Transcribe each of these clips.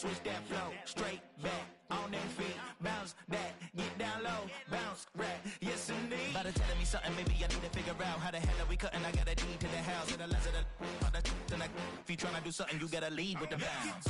switch that flow, straight back on their feet, bounce that, get down low, bounce right, yes indeed. About to telling me something, maybe I need to figure out how the hell are we cutting. I got a deed to the house and the less of the if you tryna do something, you gotta lead with the bounce.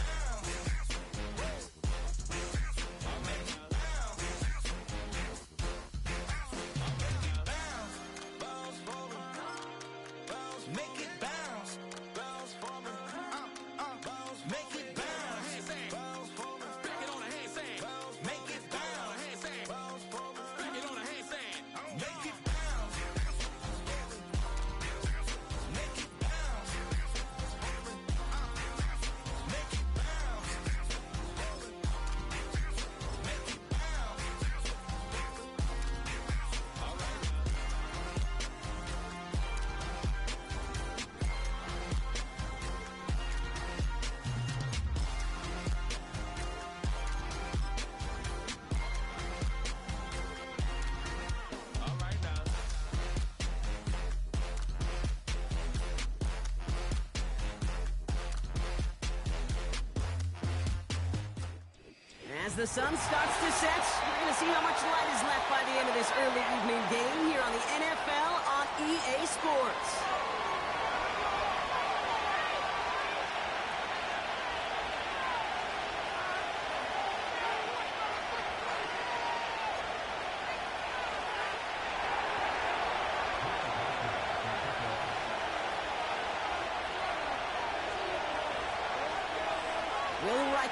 As the sun starts to set, we're going to see how much light is left by the end of this early evening game here on the NFL on EA Sports.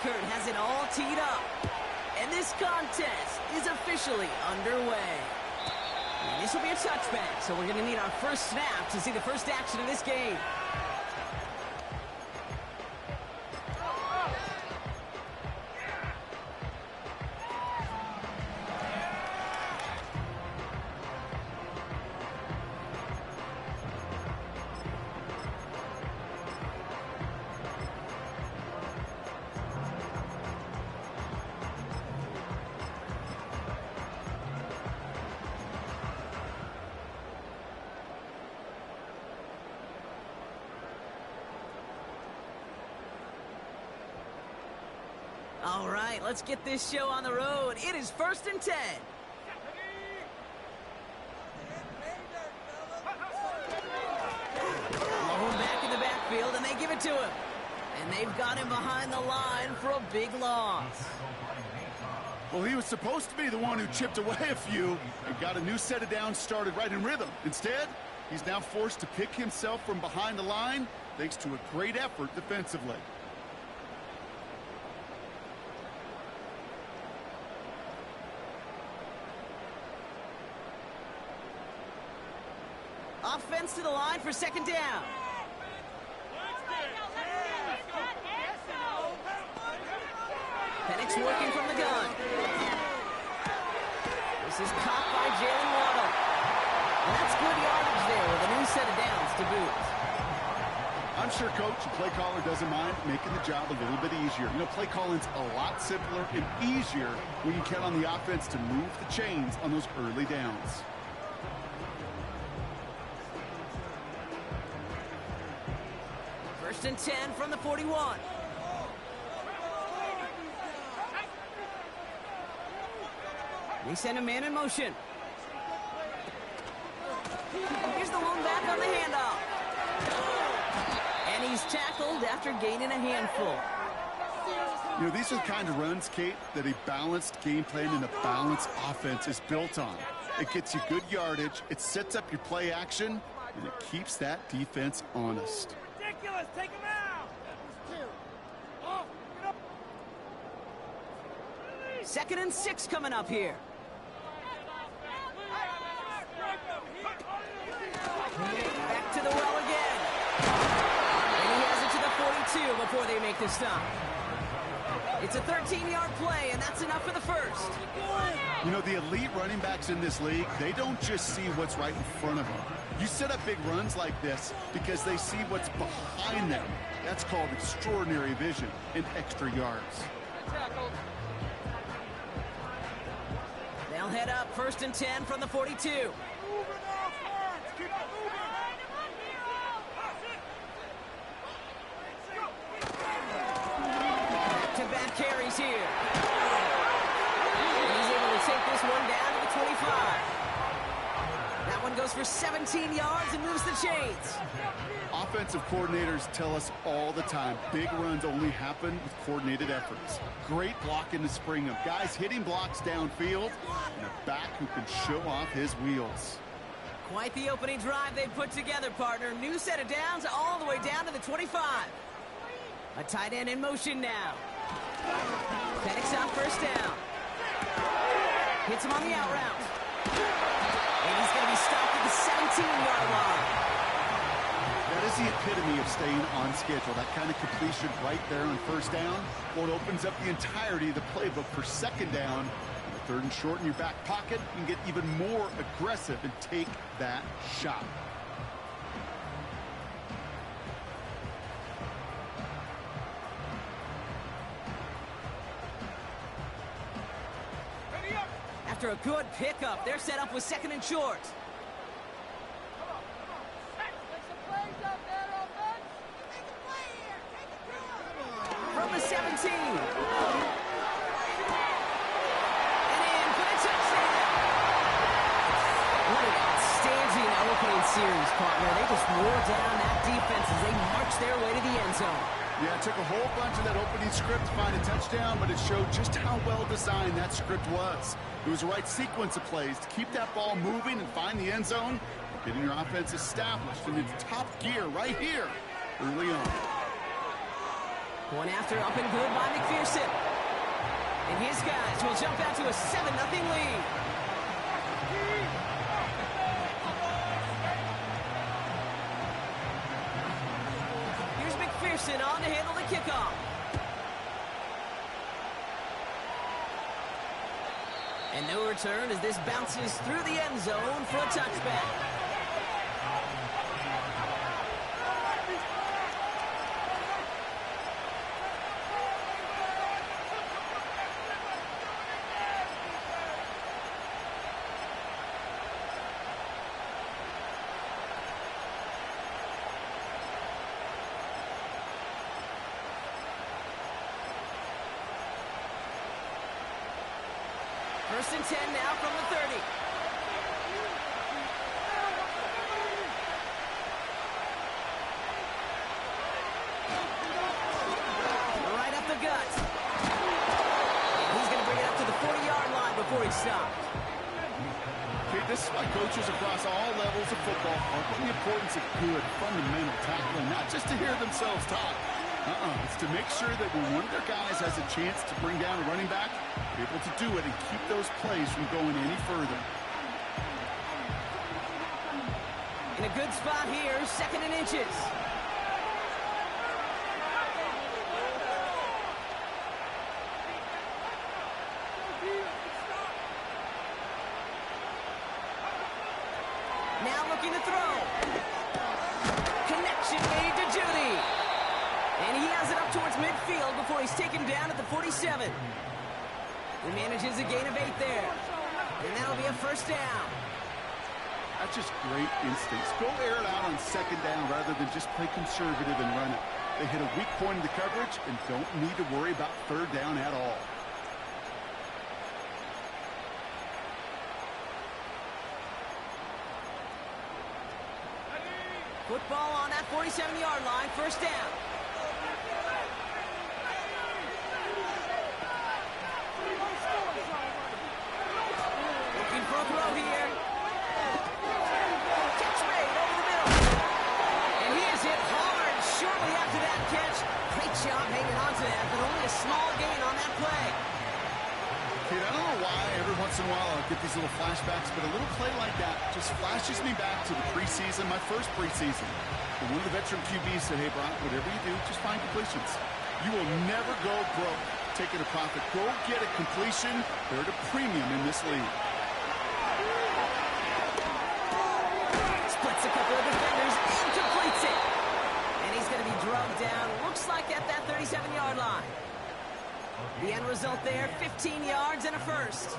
Has it all teed up, and this contest is officially underway. And this will be a touchback, so we're going to need our first snap to see the first action of this game. All right, let's get this show on the road. It is 1st and 10. Lone back in the backfield, and they give it to him. And they've got him behind the line for a big loss. Well, he was supposed to be the one who chipped away a few and got a new set of downs started right in rhythm. Instead, he's now forced to pick himself from behind the line thanks to a great effort defensively. Offense to the line for 2nd down. Penix working from the gun. This is caught by Jalen Waddle. And that's good yardage there with a new set of downs to boot. I'm sure coach and play caller doesn't mind making the job a little bit easier. You know, play calling's a lot simpler and easier when you count on the offense to move the chains on those early downs. First and 10 from the 41. They send a man in motion. Here's the lone back on the handoff. And he's tackled after gaining a handful. You know, these are the kind of runs, Kate, that a balanced game plan and a balanced offense is built on. It gets you good yardage, it sets up your play action, and it keeps that defense honest. Ridiculous! Take him out! Oh, get up! 2nd and 6 coming up here. Back to the well again. And he has it to the 42 before they make the stop. It's a 13-yard play, and that's enough for the first. You know, the elite running backs in this league, they don't just see what's right in front of them. You set up big runs like this because they see what's behind them. That's called extraordinary vision and extra yards. They'll head up 1st and 10 from the 42. Back-to-back carries here. He's able to take this one down to the 25. That one goes for 17 yards and moves the chains. Offensive coordinators tell us all the time, big runs only happen with coordinated efforts. Great blocking to spring them. Guys hitting blocks downfield, and a back who can show off his wheels. Quite the opening drive they put together, partner. New set of downs all the way down to the 25. A tight end in motion now. Penix on first down. Hits him on the out route. And he's going to be stopped at the 17-yard line. That is the epitome of staying on schedule. That kind of completion right there on first down. Well, it opens up the entirety of the playbook for second down. Third and short in your back pocket, you can get even more aggressive and take that shot. After a good pickup, they're set up with second and short. From the 17. Series, partner. They just wore down that defense as they marched their way to the end zone. Yeah, it took a whole bunch of that opening script to find a touchdown, but it showed just how well designed that script was. It was the right sequence of plays to keep that ball moving and find the end zone, getting your offense established in its top gear right here early on. One after up and good by McPherson. And his guys will jump out to a 7-0 lead. On to handle the kickoff. And no return as this bounces through the end zone for a touchback. First and 10 now from the 30. Right up the gut. And he's going to bring it up to the 40-yard line before he's stopped. Okay, this is why coaches across all levels of football are the importance of good, fundamental tackling, not just to hear themselves talk. It's to make sure that when one of their guys has a chance to bring down a running back, they're able to do it and keep those plays from going any further. In a good spot here, second and inches. Now looking to throw. Connection made to Judy. And he has it up towards midfield before he's taken down at the 47. He manages a gain of 8 there. And that'll be a first down. That's just great instincts. Go air it out on second down rather than just play conservative and run it. They hit a weak point in the coverage and don't need to worry about third down at all. Football on that 47-yard line, first down. Looking for a throw here. Catch made over the middle. And he is hit hard shortly after that catch. Great job hanging on to that, but only a small gain on that play. Kid, I don't know why every once in a while I get these little flashbacks, but a little play like that just flashes me back to the preseason, my first preseason. And one of the veteran QBs said, hey, Brock, whatever you do, just find completions. You will never go broke taking a profit. Go get a completion. They're at a premium in this league. Splits a couple of defenders and completes it. And he's going to be drugged down, looks like at that 37-yard line. The end result there, 15 yards and a first.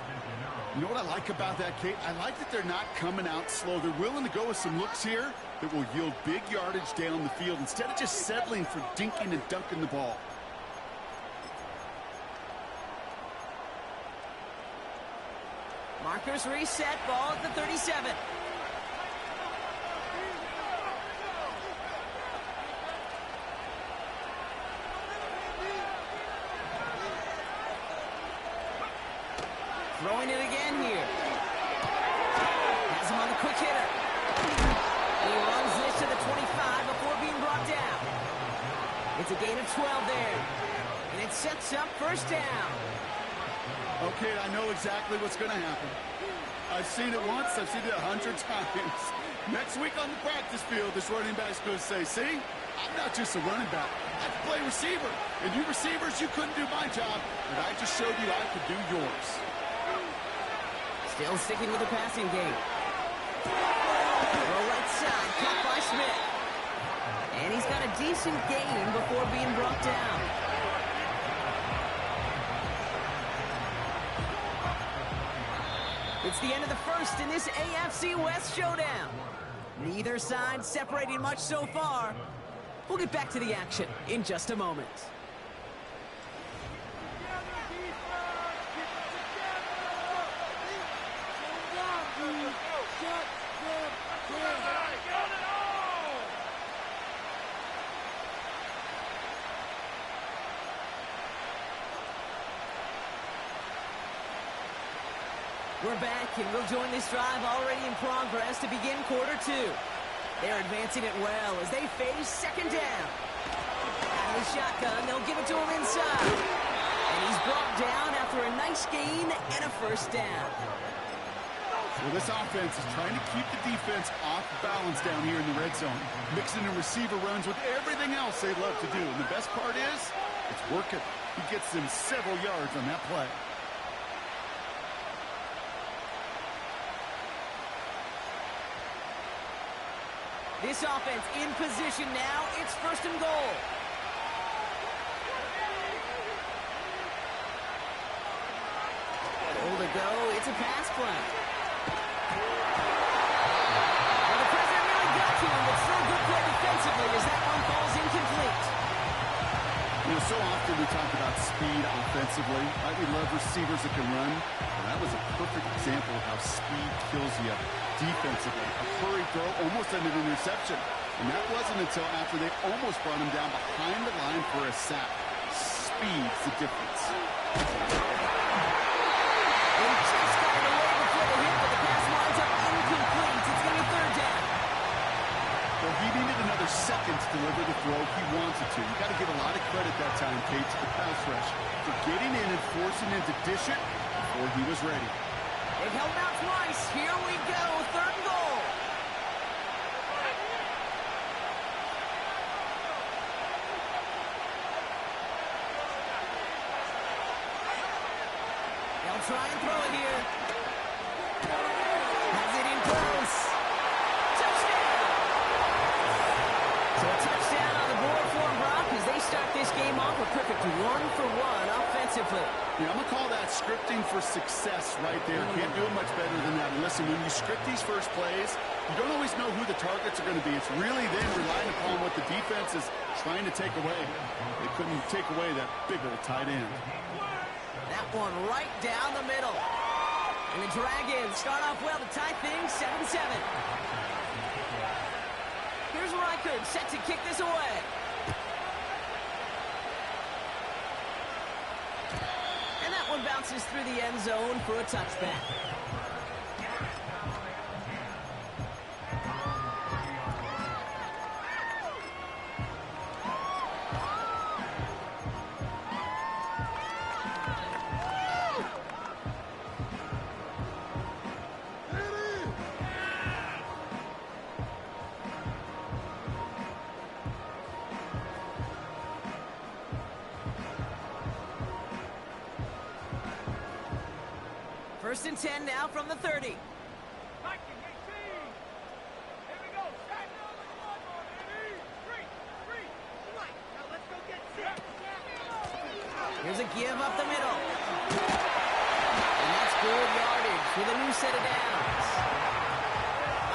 You know what I like about that, Kate? I like that they're not coming out slow. They're willing to go with some looks here that will yield big yardage down the field instead of just settling for dinking and dunking the ball. Markers reset, ball at the 37. Throwing it again here. Has him on the quick hitter. He runs this to the 25 before being brought down. It's a gain of 12 there. And it sets up first down. Okay, I know exactly what's going to happen. I've seen it once, I've seen it 100 times. Next week on the practice field, this running back's going to say, see, I'm not just a running back. I can play receiver. And you receivers, you couldn't do my job, but I just showed you I could do yours. Still sticking with the passing game. Throw right side, caught by Smith. And he's got a decent gain before being brought down. It's the end of the first in this AFC West showdown. Neither side separating much so far. We'll get back to the action in just a moment. We're back, and we'll join this drive already in progress to begin quarter two. They're advancing it well as they face second down. Out of the shotgun, they'll give it to him inside. And he's brought down after a nice gain and a first down. Well, this offense is trying to keep the defense off balance down here in the red zone, mixing in receiver runs with everything else they love to do. And the best part is, it's working. He gets them several yards on that play. This offense in position now. It's first and goal. Goal to go. It's a pass play. Well, the president really got to him, but still a good play defensively as that one falls incomplete. You know, so often we talk about speed offensively. Right? We love receivers that can run. Well, that was a perfect example of how speed kills you defensively. A hurry throw almost ended an interception. And that wasn't until after they almost brought him down behind the line for a sack. Speed's the difference. He just got it away before the hit, but the pass winds up incomplete. It's going to be third down. Well, he needed another second to deliver the throw he wanted to. You got to give a lot of credit that time, Kate, to the pass rush for getting in and forcing him to dish it before he was ready. They've held out twice. Here we go. Third and goal. They'll try and throw it here. Has it in close. Touchdown. So a touchdown on the board for Brock as they start this game off a perfect 1-for-1 offensively. Yeah, I'm going to call that scripting for success right there. Can't do it much better than that. And listen, when you script these first plays, you don't always know who the targets are going to be. It's really then relying upon what the defense is trying to take away. They couldn't take away that big old tight end. That one right down the middle. And the Dragons start off well to tie things 7-7. Here's Reichard set to kick this away. And that one bounces through the end zone for a touchback. First and 10 now from the 30. Here's a give up the middle. And that's good yardage with a new set of downs.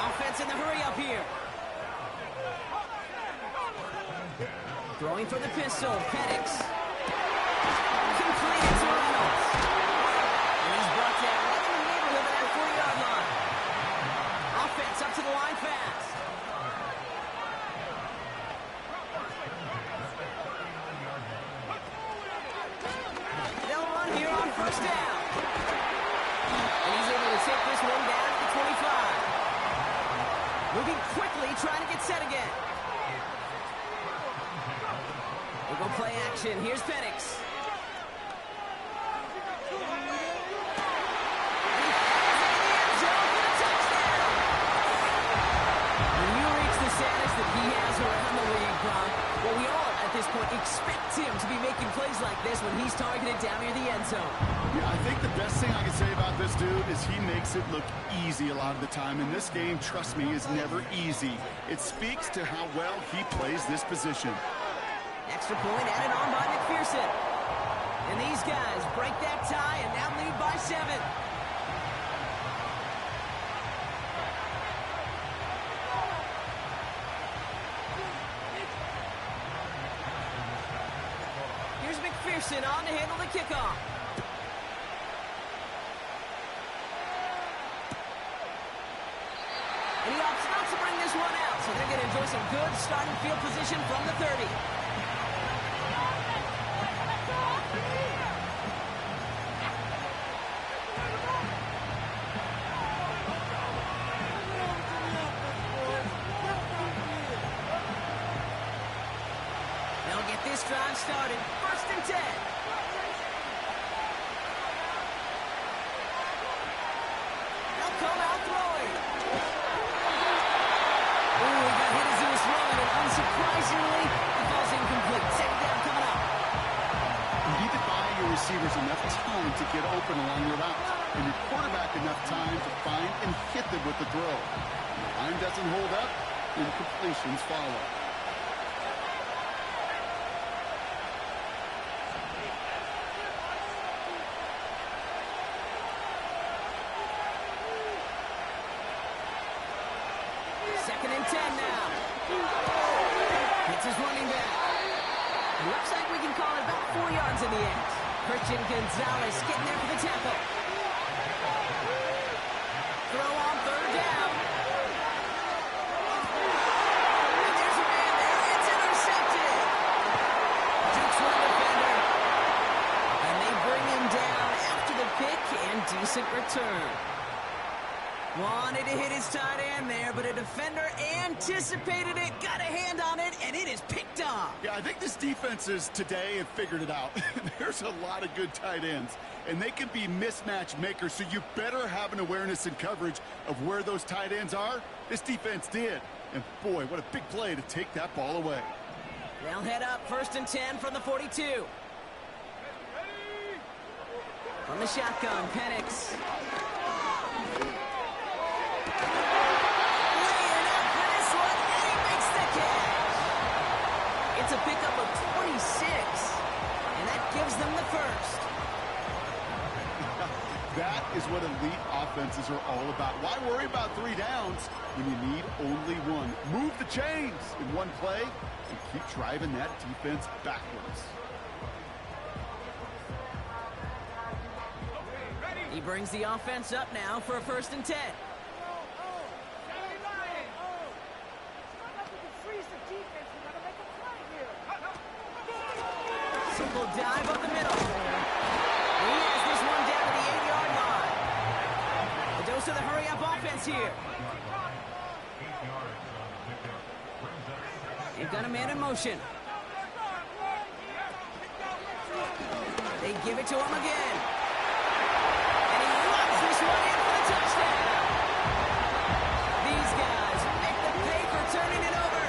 Offense in the hurry up here. Throwing for the pistol, Penix. Completed to Reynolds. And he's brought down right in the neighborhood of that Moving quickly, trying to get set again. We'll go play action. Here's Penix. When you reach the status that he has around the league, Brock, well, we all at this point expect him to be making plays like this when he's targeted down near the end zone. Yeah, I think the best thing I can say about this dude is he makes it look easy a lot of the time. And this game, trust me, is never easy. It speaks to how well he plays this position. Extra point added on by McPherson. And these guys break that tie and now lead by 7. Here's McPherson on to handle the kickoff. And he opts not to bring this one out, so they're going to enjoy some good starting field position from the 30. They'll get this drive started. 1st and 10. They'll come out throwing. Ooh, he got hit as he was throwing, and unsurprisingly, the ball's incomplete. Second down coming up. You need to buy your receivers enough time to get open along your route, and your quarterback enough time to find and hit them with the throw. When the line doesn't hold up, incompletions follow. Second and 10 now. It's his running back. Looks like we can call it about 4 yards in the end. Christian Gonzalez getting there for the tackle. Throw on 3rd down. And there's a man there. It's intercepted. Jukes one defender. And they bring him down after the pick and decent return. Wanted to hit his tight end there, but a defender anticipated it, got a hand on it, and it is picked off. Yeah, I think this defense is today and figured it out. There's a lot of good tight ends, and they can be mismatch makers, so you better have an awareness and coverage of where those tight ends are. This defense did, and boy, what a big play to take that ball away. They'll head up 1st and 10 from the 42. From the shotgun, Penix. It's a pickup of 26, and that gives them the first. That is what elite offenses are all about. Why worry about 3 downs when you need only 1? Move the chains in one play and keep driving that defense backwards. He brings the offense up now for a 1st and 10. Simple dive up the middle. He has this one down to the 8-yard line. A dose of the hurry-up offense here. They've got a man in motion. They give it to him again. And he runs this one in for the touchdown. These guys make the pay for turning it over.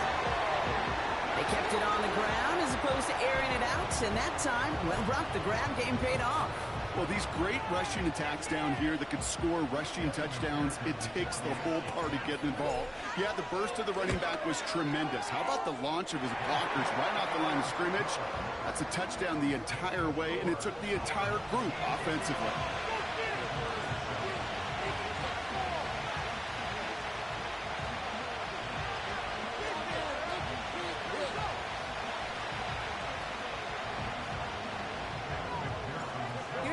They kept it on the ground as opposed to airing it out, and that time, well, Brock, the ground game paid off. Well, these great rushing attacks down here that could score rushing touchdowns, it takes the whole party getting involved. Yeah, the burst of the running back was tremendous. How about the launch of his blockers right off the line of scrimmage? That's a touchdown the entire way, and it took the entire group offensively.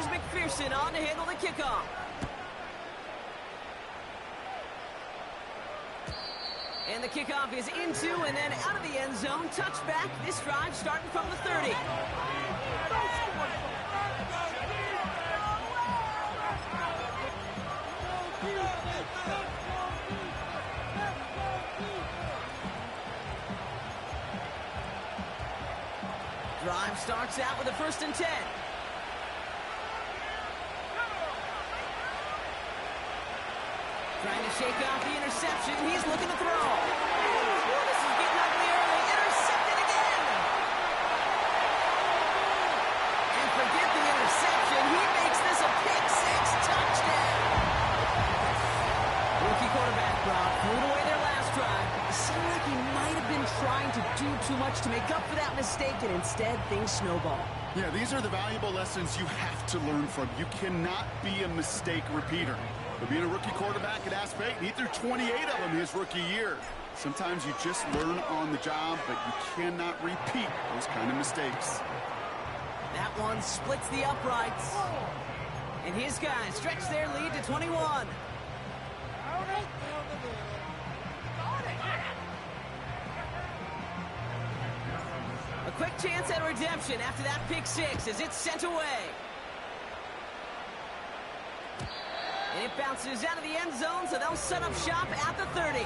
McPherson on to handle the kickoff. And the kickoff is into and then out of the end zone. Touchback. This drive starting from the 30. Drive starts out with a 1st and 10. Trying to shake off the interception. He's looking to throw. Oh, this is getting ugly early. Intercepted again. And forget the interception. He makes this a pick-6 touchdown. Rookie quarterback, Brock, threw it away their last drive. It seemed like he might have been trying to do too much to make up for that mistake, and instead things snowball. Yeah, these are the valuable lessons you have to learn from. You cannot be a mistake repeater. But being a rookie quarterback at App State, he threw 28 of them his rookie year. Sometimes you just learn on the job, but you cannot repeat those kind of mistakes. That one splits the uprights. And his guys stretch their lead to 21. A quick chance at redemption after that pick-6 as it's sent away. And it bounces out of the end zone, so they'll set up shop at the 30.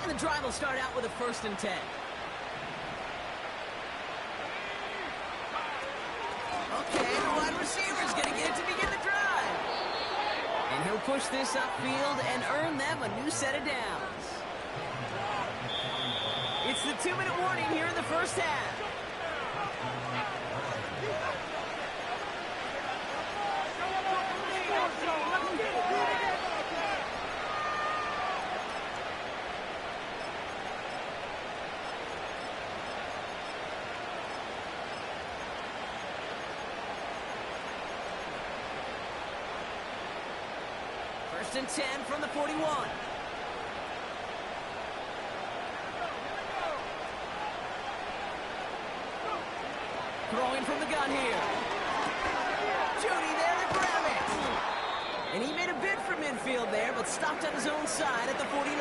And the drive will start out with a 1st and 10. Receiver's going to get it to begin the drive. And he'll push this upfield and earn them a new set of downs. It's the 2-minute warning here in the first half. First and 10 from the 41. Throwing from the gun here. Judy there to grab it. And he made a bid for midfield there, but stopped on his own side at the 49.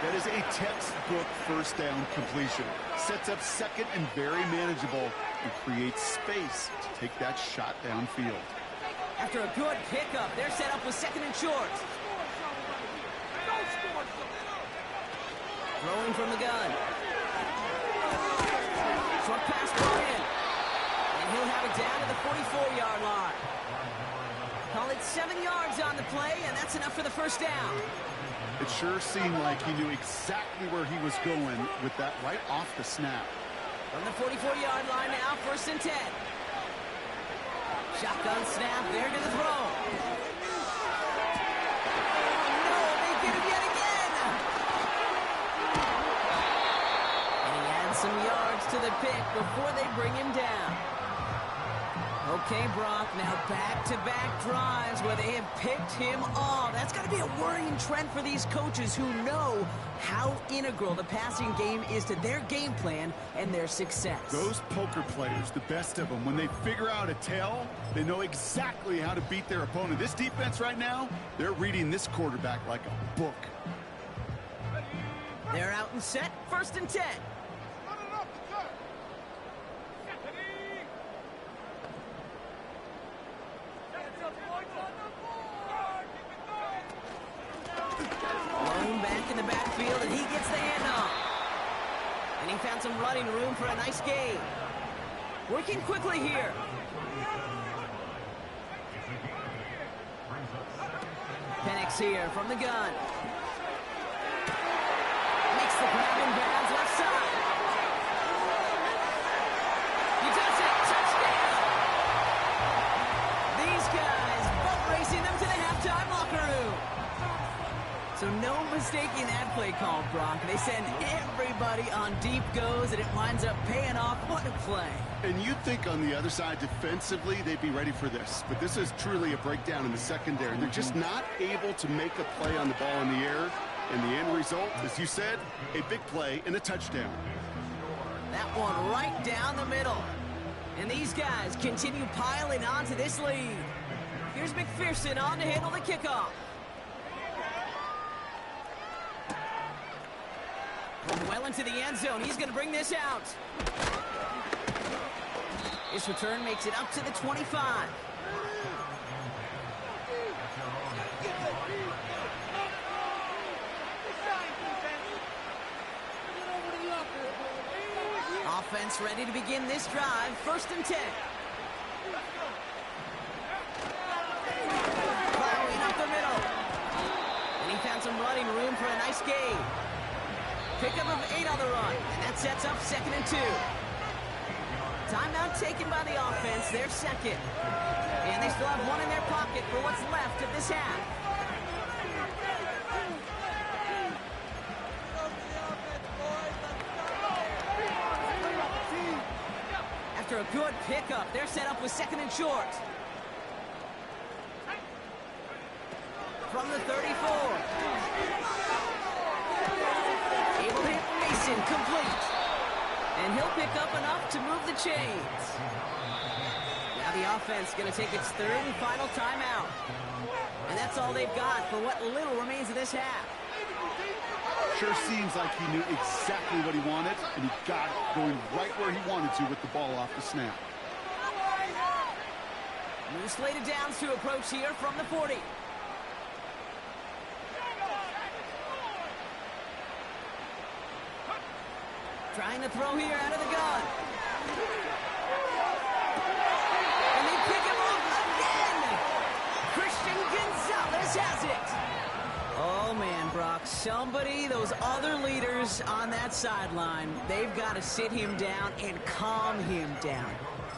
That is a textbook first down completion. Sets up second and very manageable and creates space to take that shot downfield. After a good pickup, they're set up with 2nd and short. Throwing from the gun. Short pass brought in. And he'll have it down to the 44-yard line. Call it 7 yards on the play, and that's enough for the first down. It sure seemed like he knew exactly where he was going with that right off the snap. From the 44-yard line now, 1st and 10. Shotgun snap, there to the throw. No, they get him yet again. And he adds some yards to the pick before they bring him down. Okay, Brock, now back-to-back drives where they have picked him off. That's got to be a worrying trend for these coaches who know how integral the passing game is to their game plan and their success. Those poker players, the best of them, when they figure out a tell, they know exactly how to beat their opponent. This defense right now, they're reading this quarterback like a book. They're out and set, 1st and 10. Back in the backfield, and he gets the handoff. And he found some running room for a nice gain. Working quickly here. Penix here from the gun. Makes the grab in bounds left side. He does it. Touchdown. These guys both racing them to the halftime locker room. So no mistaking that play call, Brock. They send everybody on deep goes, and it winds up paying off. What a play. And you'd think on the other side defensively they'd be ready for this. But this is truly a breakdown in the secondary. They're just not able to make a play on the ball in the air. And the end result, as you said, a big play and a touchdown. That one right down the middle. And these guys continue piling onto this lead. Here's McPherson on to handle the kickoff. Well into the end zone. He's going to bring this out. This return makes it up to the 25. Offense ready to begin this drive. 1st and 10. Plowing up the middle. And he found some running room for a nice gain. Pickup of 8 on the run. And that sets up 2nd and 2. Timeout taken by the offense. They're second. And they still have one in their pocket for what's left of this half. After a good pickup, they're set up with 2nd and short. From the 34. Able to hit Mason, complete. And he'll pick up enough to move the chains. Now the offense going to take its 3rd and final timeout. And that's all they've got for what little remains of this half. Sure seems like he knew exactly what he wanted, and he got it, going right where he wanted to with the ball off the snap. New slated downs to approach here from the 40. Trying to throw here out of the gun. And they pick him off again. Christian Gonzalez has it. Oh, man, Brock, those other leaders on that sideline, they've got to sit him down and calm him down.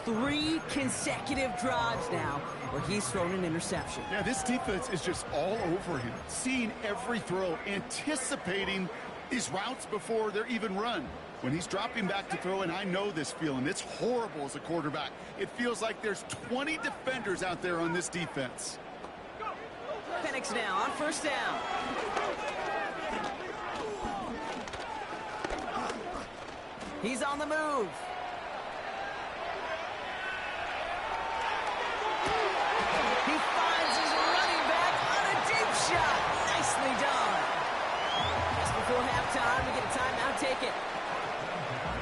3 consecutive drives now where he's thrown an interception. Yeah, this defense is just all over him, seeing every throw, anticipating these routes before they're even run. When he's dropping back to throw, and I know this feeling, it's horrible as a quarterback. It feels like there's 20 defenders out there on this defense. Penix now on 1st down. He's on the move. He finds his running back on a deep shot. Nicely done. Just before halftime, we get a timeout taken.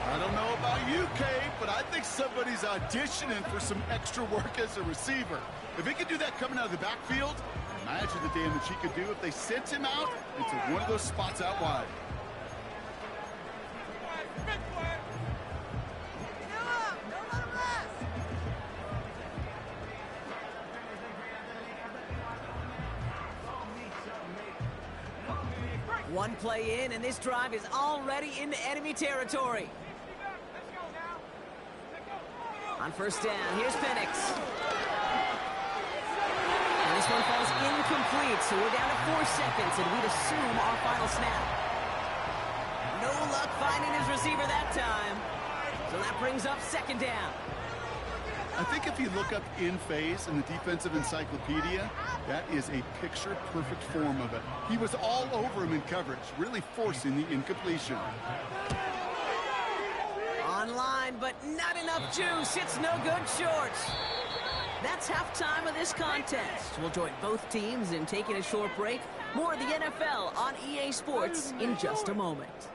I don't know about you, Kay, but I think somebody's auditioning for some extra work as a receiver. If he could do that coming out of the backfield, imagine the damage he could do if they sent him out into one of those spots out wide. One play in, and this drive is already into enemy territory. On 1st down, here's Penix. And this one falls incomplete, so we're down to 4 seconds, and we'd assume our final snap. No luck finding his receiver that time. So that brings up 2nd down. I think if you look up in phase in the defensive encyclopedia, that is a picture-perfect form of it. He was all over him in coverage, really forcing the incompletion. Online, but not enough juice. It's no good short. That's halftime of this contest. We'll join both teams in taking a short break. More of the NFL on EA Sports in just a moment.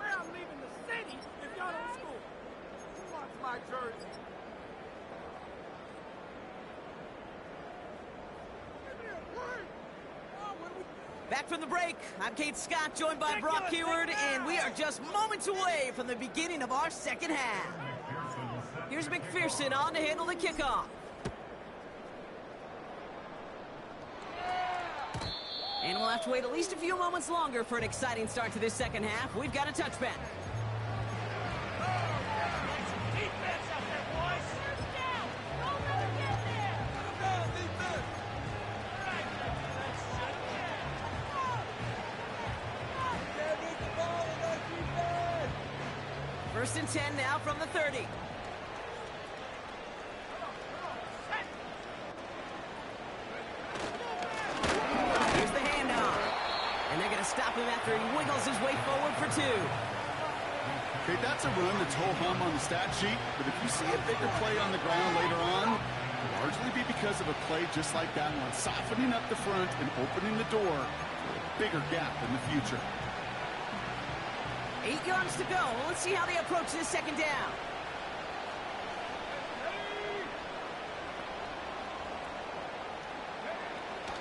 I'm leaving the city if y'all don't score. Who wants my jersey? Give me a break. Oh, what do we... Back from the break, I'm Kate Scott, joined by Brock Heward, and we are just moments away from the beginning of our 2nd half. Here's McPherson on to handle the kickoff. And we'll have to wait at least a few moments longer for an exciting start to this 2nd half. We've got a touchback. Defense up there, boys. First down. Don't let him get there. Defense. First and 10 now from the 30. Here's the handoff. And they're going to stop him after he wiggles his way forward for 2. Okay, that's a run that's ho-hum on the stat sheet, but if you see a bigger play on the ground later on, it'll largely be because of a play just like that one, softening up the front and opening the door for a bigger gap in the future. 8 yards to go. Let's see how they approach this second down.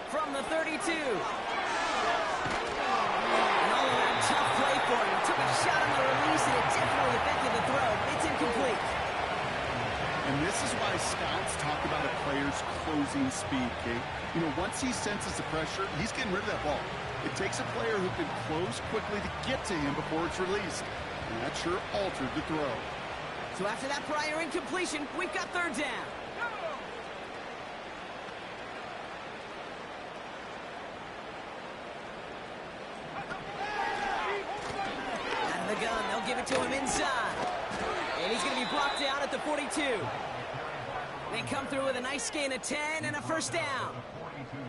From the 32. Another tough play for him. Took a shot on the release, and it definitely affected the throw. It's incomplete. And this is why scouts talk about a player's closing speed, Kate. You know, once he senses the pressure, he's getting rid of that ball. It takes a player who can close quickly to get to him before it's released. And that sure altered the throw. So after that prior incompletion, we've got third down. Out of the gun, they'll give it to him inside. And he's going to be blocked down at the 42. They come through with a nice gain of 10 and a first down.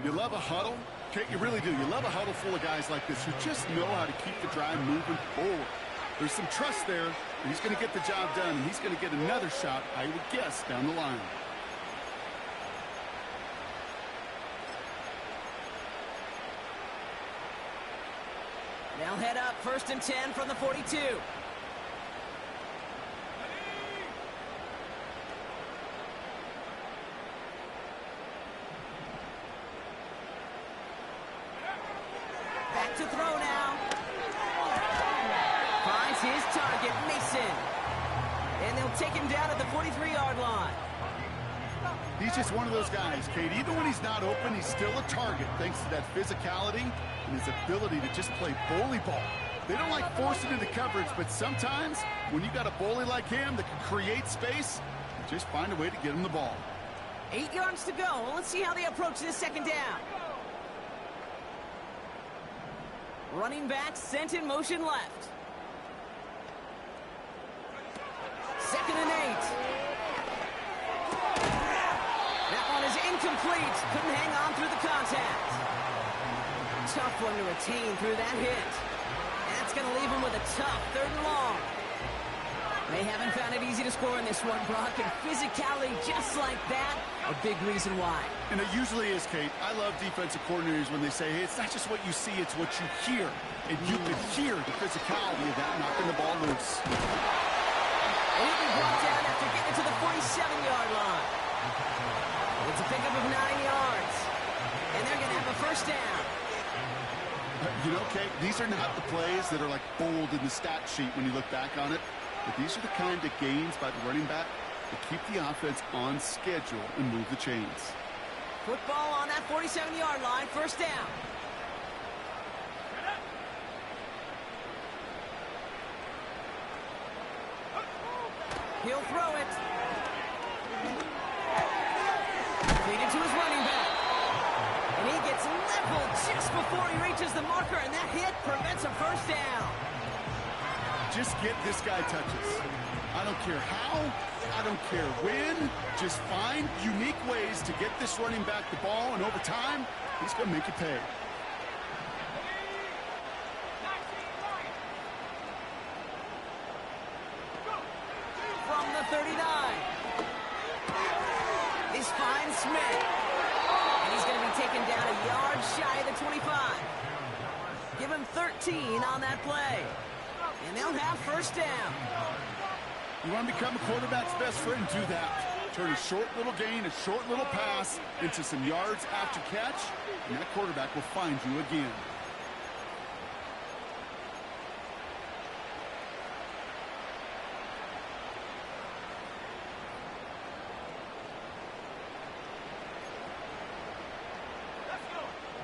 You love a huddle? Kate, you really do. You love a huddle full of guys like this who just know how to keep the drive moving forward. There's some trust there, and he's going to get the job done, and he's going to get another shot, I would guess, down the line. They'll head up first and 10 from the 42. Back to throw now. Finds his target, Mason. And they'll take him down at the 43-yard line. He's just one of those guys, Kate. Even when he's not open, he's still a target thanks to that physicality and his ability to just play bully ball. They don't like forcing into coverage, but sometimes when you got a bully like him that can create space, you just find a way to get him the ball. 8 yards to go. Let's see how they approach this second down. Running back sent in motion left. Second and 8. That one is incomplete. Couldn't hang on through the contact. Tough one to retain through that hit. That's going to leave him with a tough third and long. They haven't found it easy to score in this one, Brock, and physicality just like that, a big reason why. And it usually is, Kate. I love defensive coordinators when they say, hey, it's not just what you see, it's what you hear. And you can hear the physicality of that knocking the ball loose. And he'll be brought down after getting to the 47-yard line. It's a pickup of 9 yards. And they're going to have a first down. You know, Kate, these are not the plays that are like bold in the stat sheet when you look back on it. But these are the kind of gains by the running back that keep the offense on schedule and move the chains. Football on that 47-yard line, first down. He'll throw it. Feed it to his running back. And he gets leveled just before he reaches the marker, and that hit prevents a first down. Just get this guy touches. I don't care how, I don't care when. Just find unique ways to get this running back the ball, and over time, he's going to make you pay. From the 39. This finds Smith. And he's going to be taken down a yard shy of the 25. Give him 13 on that play. And they'll have first down. You want to become a quarterback's best friend? Do that. Turn a short little gain, a short little pass into some yards after catch, and that quarterback will find you again.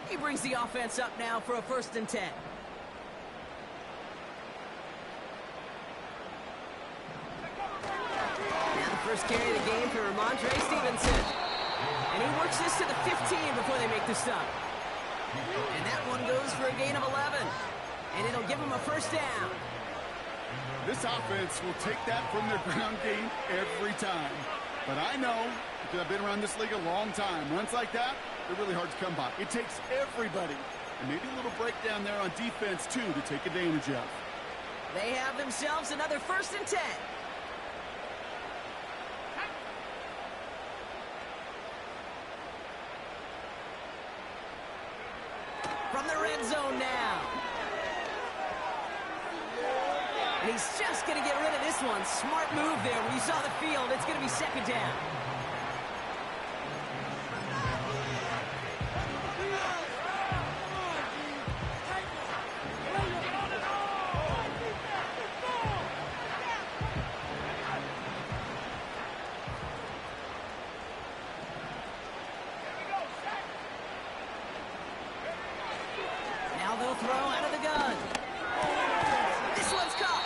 He brings the offense up now for a first and 10. First carry of the game for Ramondre Stevenson. And he works this to the 15 before they make the stop. And that one goes for a gain of 11. And it'll give him a first down. This offense will take that from their ground game every time. But I know, because I've been around this league a long time, runs like that, they're really hard to come by. It takes everybody. And maybe a little breakdown there on defense, too, to take advantage of. They have themselves another first and 10. From the red zone now. he's just going to get rid of this one. Smart move there. When you saw the field, it's going to be second down. Now they'll throw out of the gun. This one's caught.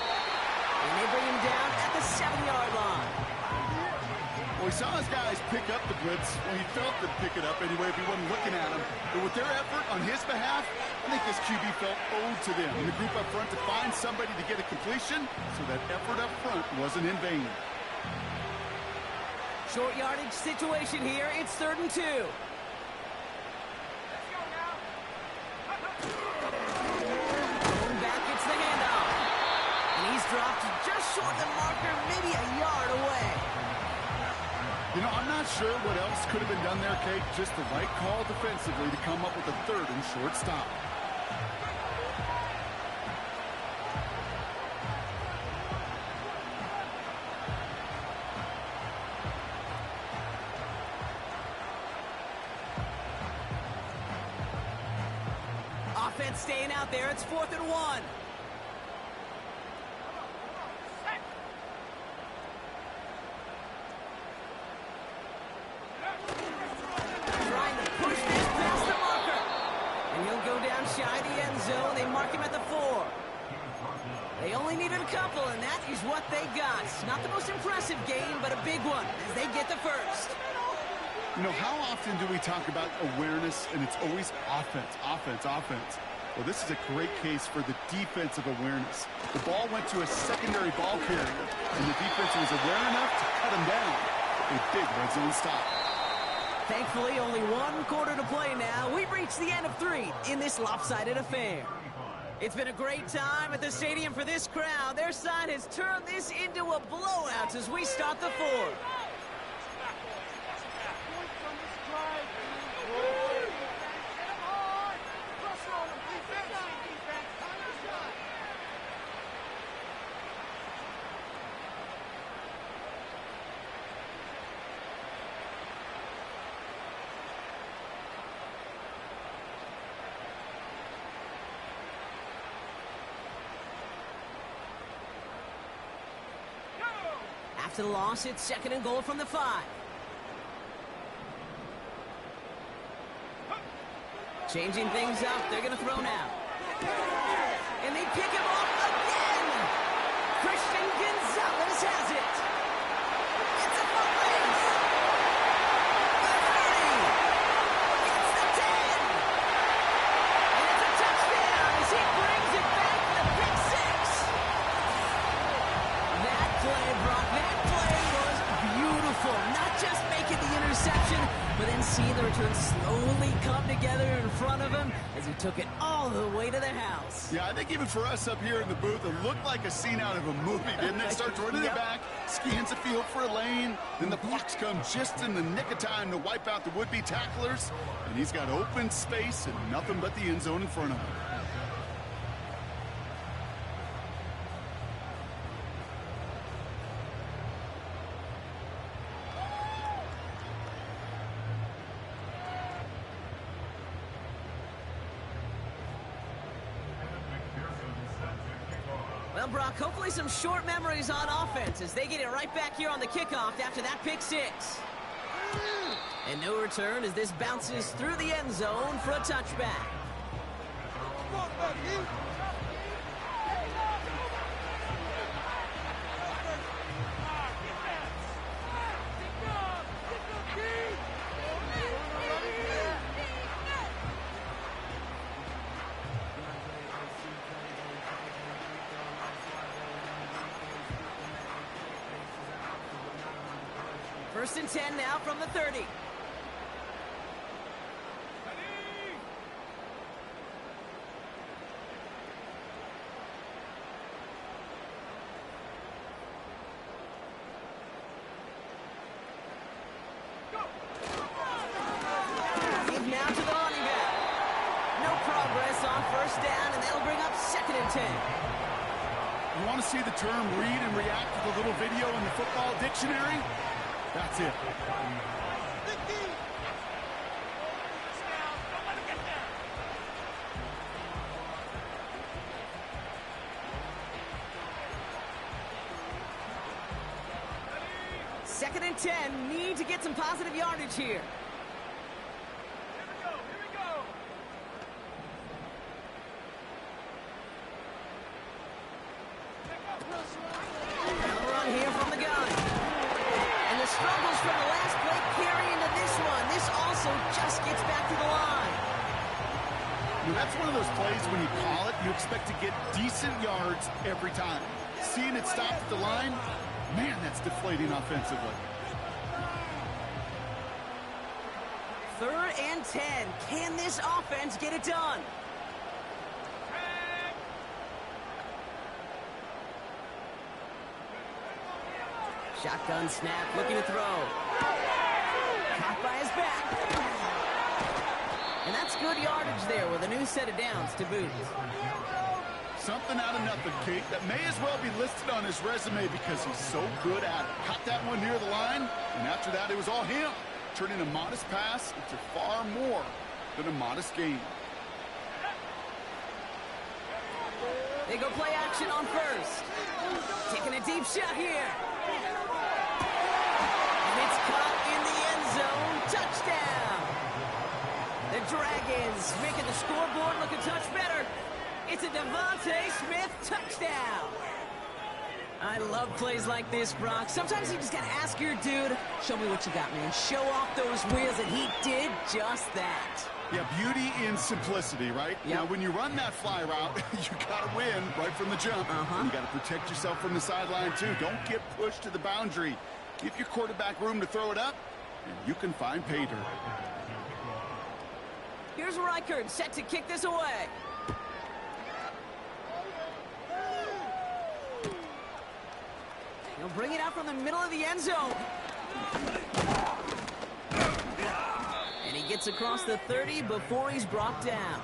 And they bring him down at the 7-yard line. Well, he saw his guys pick up the blitz. Well, he felt they'd pick it up anyway if he wasn't looking at him. But with their effort on his behalf, I think this QB felt owed to them in the group up front to find somebody to get a completion, so that effort up front wasn't in vain. Short yardage situation here. It's 3rd and 2. Going back, it's the handoff. And he's dropped just short of the marker, maybe a yard away. You know, I'm not sure what else could have been done there, Kate. Just the right call defensively to come up with a 3rd and short stop. Offense staying out there. It's 4th and 1. Trying to push this past the marker. And he'll go down shy of the end zone. They mark him at the 4. They only needed a couple, and that is what they got. Not the most impressive game, but a big one as they get the first. You know, how often do we talk about awareness, and it's always offense, offense, offense? Well, this is a great case for the defensive awareness. The ball went to a secondary ball carrier, and the defense was aware enough to cut him down. A big red zone stop. Thankfully, only 1 quarter to play now. We've reached the end of 3 in this lopsided affair. It's been a great time at the stadium for this crowd. Their side has turned this into a blowout as we start the 4th. After the loss, it's 2nd and goal from the 5. Changing things up, they're going to throw now. And they pick him off again! Christian Gonzalez has it! It's a foot race! The 30! It's the 10! And it's a touchdown as he brings it back to the pick 6! That play, Brock, that play was beautiful. Not just making the interception, but then seeing the return slowly come together in front of him as he took it all the way to the house. Yeah, I think even for us up here in the booth, it looked like a scene out of a movie, didn't it? Starts running it back, scans the field for a lane, then the blocks come just in the nick of time to wipe out the would-be tacklers, and he's got open space and nothing but the end zone in front of him. Well, Brock, hopefully some short memories on offense as they get it right back here on the kickoff after that pick 6. And no return as this bounces through the end zone for a touchback. First and 10 now from the 30. Give now to the running back. No progress on first down, and that'll bring up 2nd and 10. You want to see the term read and react to the little video in the football dictionary? That's it. Second and 10, need to get some positive yardage here. Run here from the gun. And the struggles from the last play carry into this one. This also just gets back to the line. Well, that's one of those plays when you call it, you expect to get decent yards every time. Seeing it stop at the line, man, that's deflating offensively. 3rd and 10. Can this offense get it done? Shotgun snap, looking to throw. Caught by his back. And that's good yardage there with a new set of downs to boot. Something out of nothing, Kate, that may as well be listed on his resume because he's so good at it. Caught that one near the line, and after that, it was all him, turning a modest pass into far more than a modest gain. They go play action on first. Taking a deep shot here. And it's caught in the end zone. Touchdown. The Dragons making the scoreboard look a touch better. It's a Devontae Smith touchdown. I love plays like this, Brock. Sometimes you just got to ask your dude, show me what you got, man. Show off those wheels, and he did just that. Yeah, beauty in simplicity, right? Yep. Now, when you run that fly route, you got to win right from the jump. You got to protect yourself from the sideline, too. Don't get pushed to the boundary. Give your quarterback room to throw it up, and you can find pay dirt. Here's Reichard, set to kick this away. He'll bring it out from the middle of the end zone. And he gets across the 30 before he's brought down.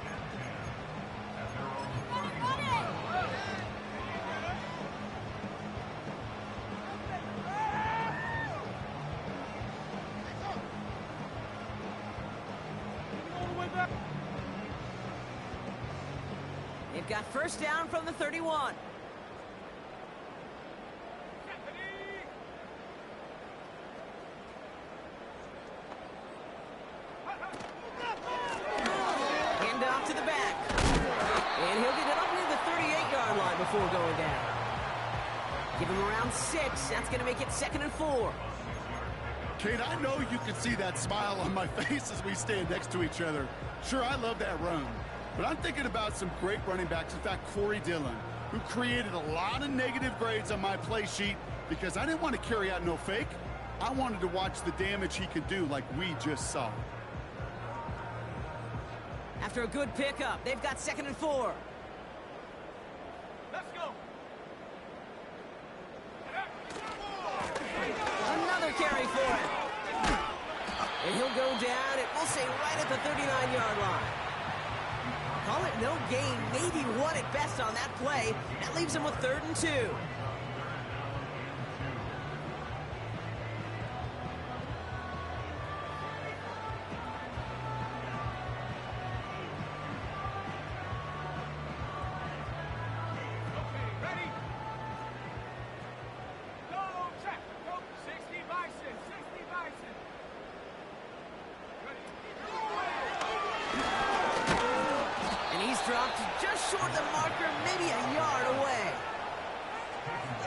They've got first down from the 31. Hand off to the back. And he'll get it up near the 38-yard line before going down. Give him around 6. That's going to make it 2nd and 4. Kate, I know you can see that smile on my face as we stand next to each other. Sure, I love that run. But I'm thinking about some great running backs. In fact, Corey Dillon, who created a lot of negative grades on my play sheet because I didn't want to carry out no fake. I wanted to watch the damage he could do like we just saw. After a good pickup, they've got 2nd and 4. Let's go. Another carry for him. And he'll go down, and we'll say right at the 39-yard line. Call it no gain, maybe 1 at best on that play. That leaves him with 3rd and 2. Ready? Go, check. Go, 60 Bison, 60 Bison. Ready? And he's dropped just short of the marker, maybe a yard away.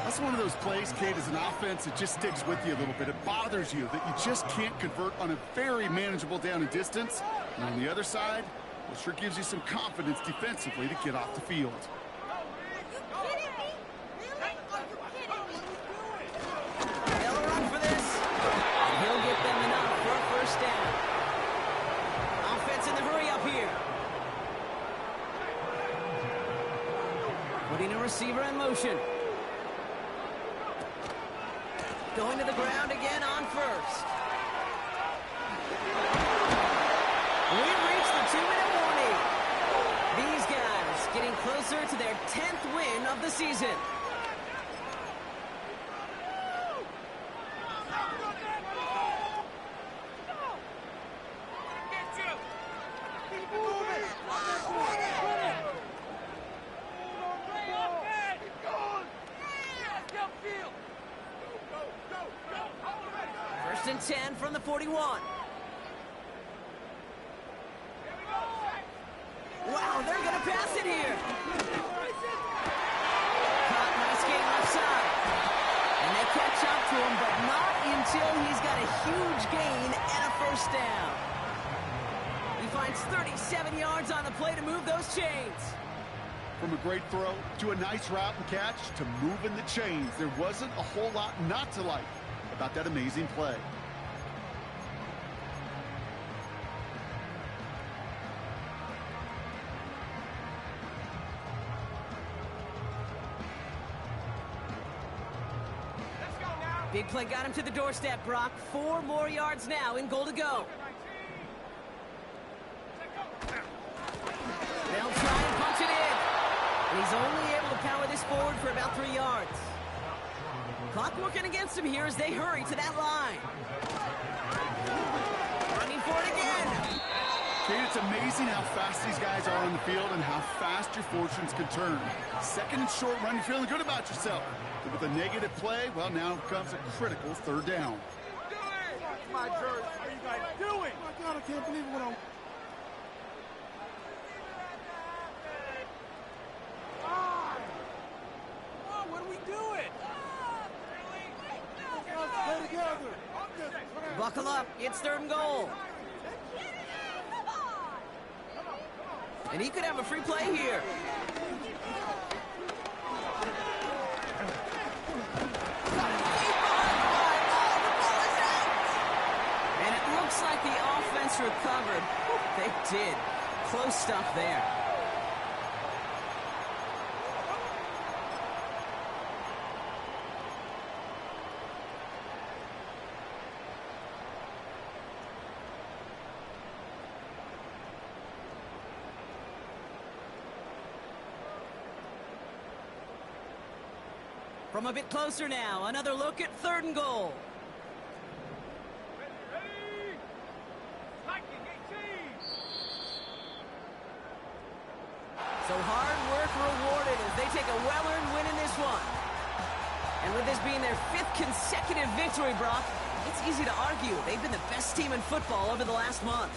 That's one of those plays, Kate, as an offense, it just sticks with you a little bit. It bothers you that you just can't convert on a very manageable down and distance. And on the other side, well, sure gives you some confidence defensively to get off the field. They'll run for this, and he'll get them enough for a first down. Offense in the hurry up here. Putting a receiver in motion. Going to the ground again on first. We've reached the 2-minute warning. These guys getting closer to their 10th win of the season. First and 10 from the 41. Wow, they're going to pass it here. Caught, nice gain left side. And they catch up to him, but not until he's got a huge gain and a first down. He finds 37 yards on the play to move those chains. From a great throw to a nice route and catch to moving the chains, there wasn't a whole lot not to like about that amazing play. Big play got him to the doorstep, Brock. 4 more yards now in goal to go. They'll try and punch it in. And he's only able to power this forward for about 3 yards. Clock working against him here as they hurry to that line. Running for it again. Kate, it's amazing how fast these guys are on the field and how fast your fortunes can turn. Second and short run, you're feeling good about yourself. But with a negative play, well, now comes a critical third down. My jersey. What are you guys doing? Oh my God, I can't believe it went on. Oh, what are we doing? Stay together. Buckle up. It's 3rd and goal. And he could have a free play here. And it looks like the offense recovered. They did. Close stuff there. From a bit closer now, another look at 3rd and goal. So hard work rewarded as they take a well-earned win in this one. And with this being their 5th consecutive victory, Brock, it's easy to argue they've been the best team in football over the last month.